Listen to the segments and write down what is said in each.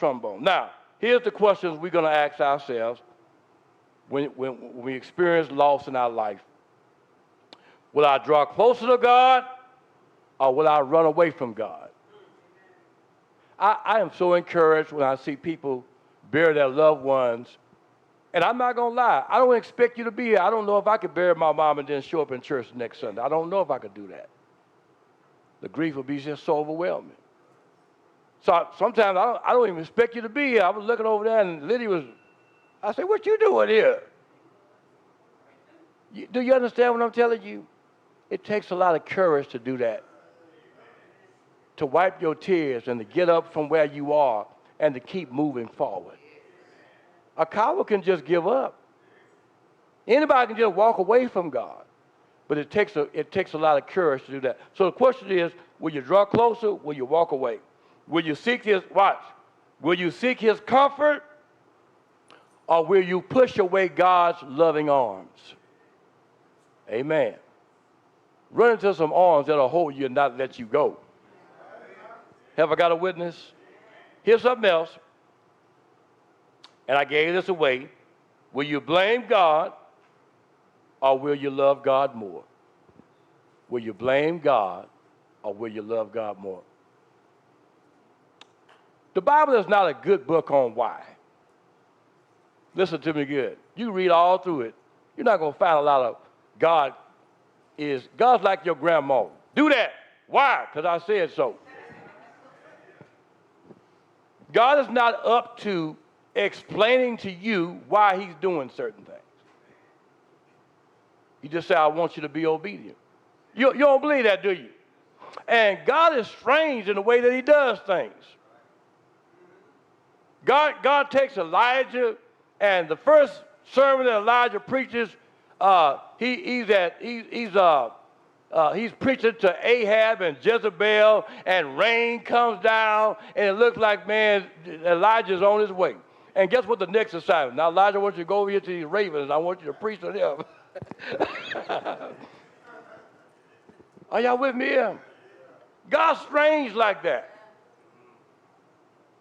trombone. Now, here's the questions we're going to ask ourselves when we experience loss in our life. Will I draw closer to God, or will I run away from God? I am so encouraged when I see people bury their loved ones. And I'm not going to lie, I don't expect you to be here. I don't know if I could bury my mom and then show up in church next Sunday. I don't know if I could do that. The grief will be just so overwhelming. So sometimes I don't even expect you to be here. I was looking over there and I said, what you doing here? Do you understand what I'm telling you? It takes a lot of courage to do that. To wipe your tears and to get up from where you are and to keep moving forward. A coward can just give up. Anybody can just walk away from God. But it takes a lot of courage to do that. So the question is, will you draw closer? Will you walk away? Will you seek will you seek his comfort? Or will you push away God's loving arms? Amen. Run into some arms that'll hold you and not let you go. Have I got a witness? Here's something else. And I gave this away. Will you blame God, or will you love God more? Will you blame God, or will you love God more? The Bible is not a good book on why. Listen to me good. You read all through it. You're not going to find a lot of God's like your grandma. Do that. Why? Because I said so. God is not up to explaining to you why he's doing certain things. He just said, I want you to be obedient. You don't believe that, do you? And God is strange in the way that he does things. God takes Elijah, and the first sermon that Elijah preaches, he's preaching to Ahab and Jezebel, and rain comes down, and it looks like, man, Elijah's on his way. And guess what the next assignment? Now, Elijah wants you to go over here to these ravens, and I want you to preach to them. Are y'all with me here? God's strange like that.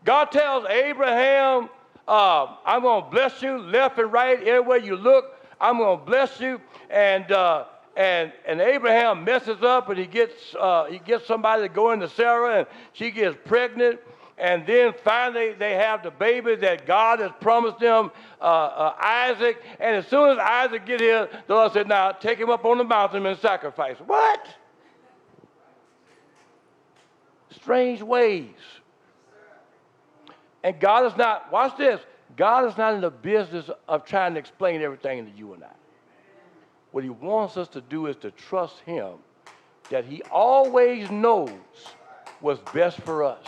God tells Abraham, I'm going to bless you left and right, everywhere you look, I'm going to bless you. And Abraham messes up, and he gets somebody to go into Sarah, and she gets pregnant. And then finally they have the baby that God has promised them, Isaac. And as soon as Isaac gets here, the Lord said, now take him up on the mountain and sacrifice. What? Strange ways. And God is not, watch this, God is not in the business of trying to explain everything to you and I. What he wants us to do is to trust him that he always knows what's best for us.